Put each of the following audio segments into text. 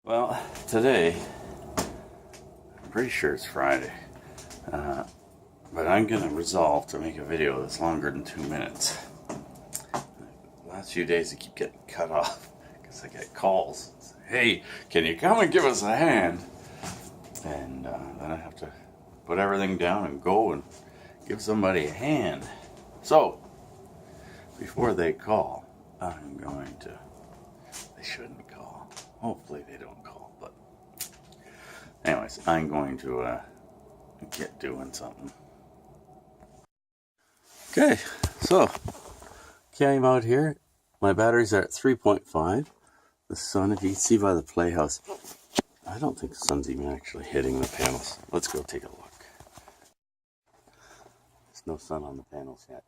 Well, today, I'm pretty sure it's Friday, but I'm going to resolve to make a video that's longer than 2 minutes. The last few days I keep getting cut off because I get calls. Say, hey, can you come and give us a hand? And then I have to put everything down and go and give somebody a hand. So, before they call, I'm going to, they shouldn't call. Hopefully they don't call, but anyways, I'm going to get doing something. Okay, so came out here. My batteries are at 3.5. The sun, if you can see by the playhouse, I don't think the sun's even actually hitting the panels. Let's go take a look. There's no sun on the panels yet.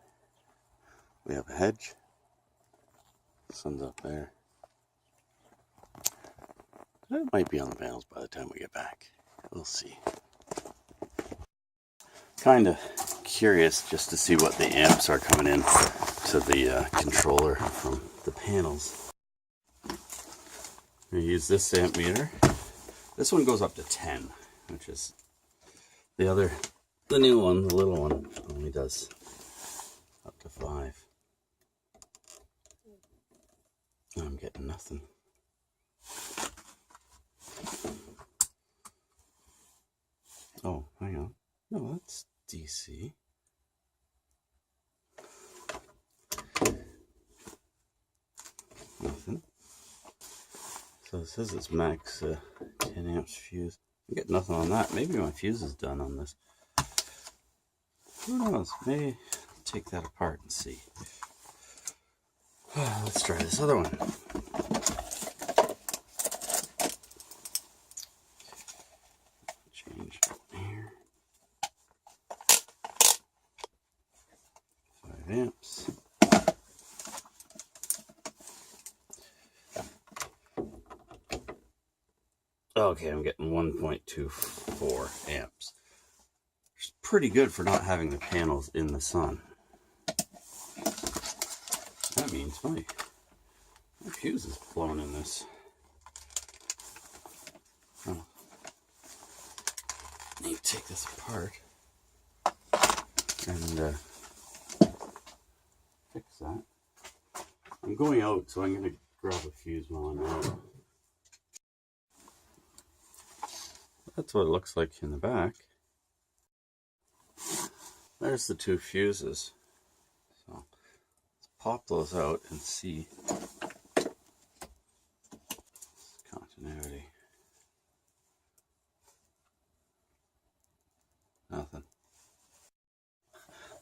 We have a hedge. The sun's up there. It might be on the panels by the time we get back. We'll see. Kind of curious just to see what the amps are coming in to the controller from the panels. I'm going to use this amp meter. This one goes up to 10, which is the new one, the little one, only does up to 5. I'm getting nothing. Oh, hang on. No, that's DC. Nothing. So it says it's max 10 amps fuse. I get nothing on that. Maybe my fuse is done on this. Who knows? Maybe I'll take that apart and see. Let's try this other one. Change here. 5 amps. Okay, I'm getting 1.24 amps. It's pretty good for not having the panels in the sun. That means my fuse is blown in this. Oh. Need to take this apart and fix that. I'm going out, so I'm going to grab a fuse while I'm out. That's what it looks like in the back. There's the 2 fuses. So let's pop those out and see continuity. Nothing.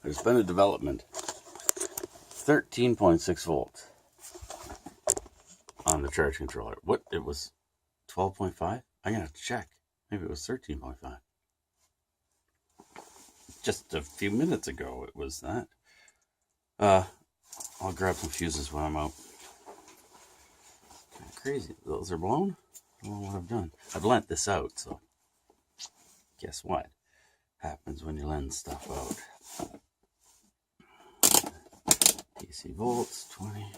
There's been a development. 13.6 volts on the charge controller. What? It was 12.5? I'm going to have to check. Maybe it was 13.5. Just a few minutes ago it was that. I'll grab some fuses when I'm out. Kind of crazy. Those are blown? I don't know what I've done. I've lent this out, so guess what happens when you lend stuff out. DC volts, 20.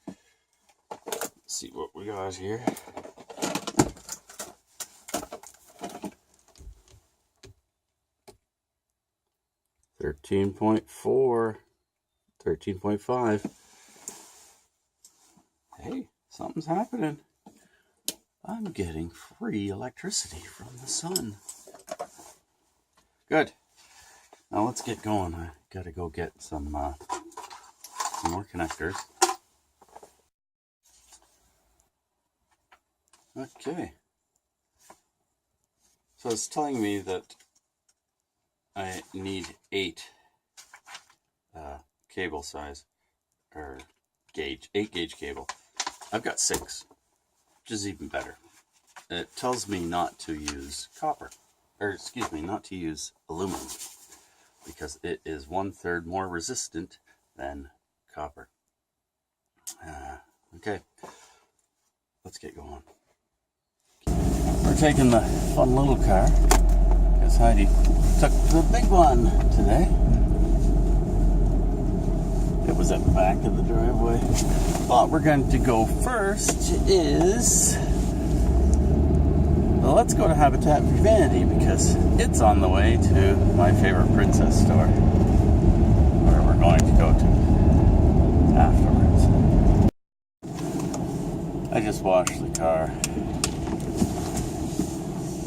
Let's see what we got here. $13.4, 13.5. Hey, something's happening. I'm getting free electricity from the sun. Good. Now let's get going. I gotta go get some more connectors. Okay. So it's telling me that I need 8 cable size, or gauge, 8 gauge cable. I've got 6, which is even better. It tells me not to use copper, or excuse me, not to use aluminum, because it is 1/3 more resistant than copper. Okay, let's get going. We're taking the fun little car, because Heidi took the big one today. It was at the back of the driveway. What we're going to go first is let's go to Habitat for Humanity because it's on the way to my favorite princess store, where we're going to go to afterwards. I just washed the car.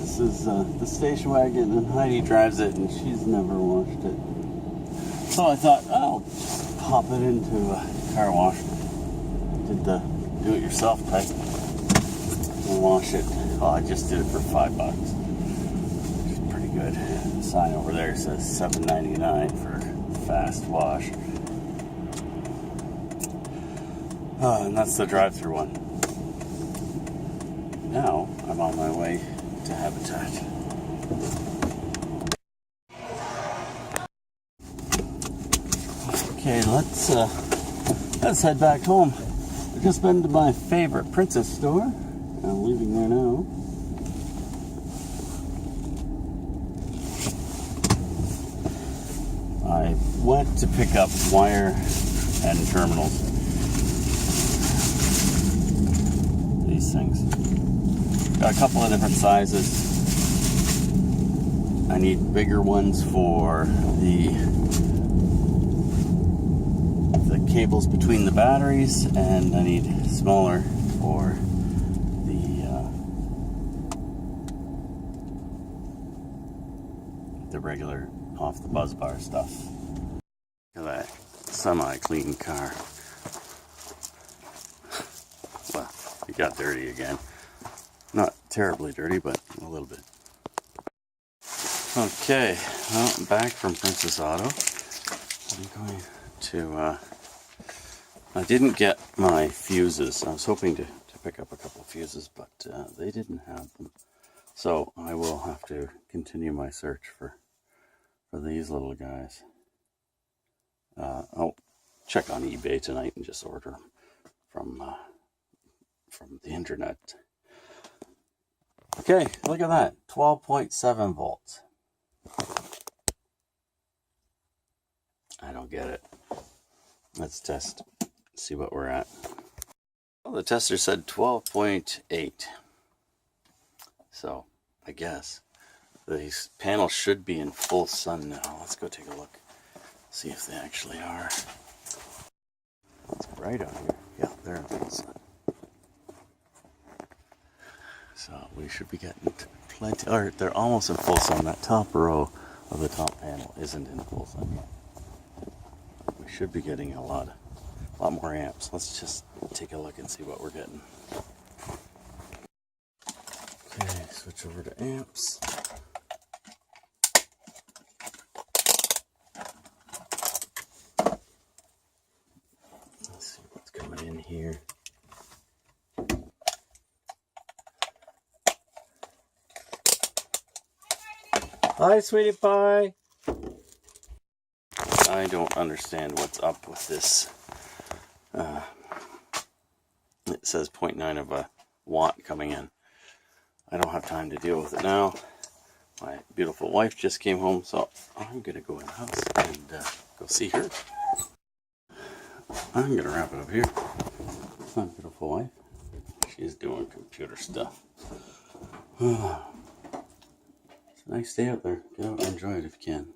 This is the station wagon, and Heidi drives it, and she's never washed it. So I thought, I'll just pop it into a car wash. Did the do-it-yourself type and wash it. Well, I just did it for $5, which is pretty good. The sign over there says $7.99 for fast wash. And that's the drive-through one. Now I'm on my way to Habitat. Okay, let's head back home. I've just been to my favorite princess store. I'm leaving there now. I went to pick up wire and terminals. These things. Got a couple of different sizes. I need bigger ones for the cables between the batteries, and I need smaller for the regular off the buzz bar stuff. Look at that semi-clean car. Well, it got dirty again. Not terribly dirty, but a little bit. Okay, well, I'm back from Princess Auto. I'm going to, I didn't get my fuses. I was hoping to pick up a couple of fuses, but they didn't have them. So I will have to continue my search for these little guys. I'll check on eBay tonight and just order them from the internet. Okay, look at that, 12.7 volts. I don't get it. Let's test, see what we're at. Well, the tester said 12.8. So, I guess these panels should be in full sun now. Let's go take a look, see if they actually are. It's bright out here. Yeah, they're in full sun. So we should be getting plenty, or they're almost in full sun. That top row of the top panel isn't in full sun yet. We should be getting a lot more amps. Let's just take a look and see what we're getting. Okay, switch over to amps. Let's see what's coming in here. Hi, sweetie pie. I don't understand what's up with this. It says 0.9 of a watt coming in. I don't have time to deal with it now. My beautiful wife just came home, so I'm gonna go in the house and go see her. I'm gonna wrap it up here. My beautiful wife. She's doing computer stuff. It's a nice day out there. Get out and enjoy it if you can.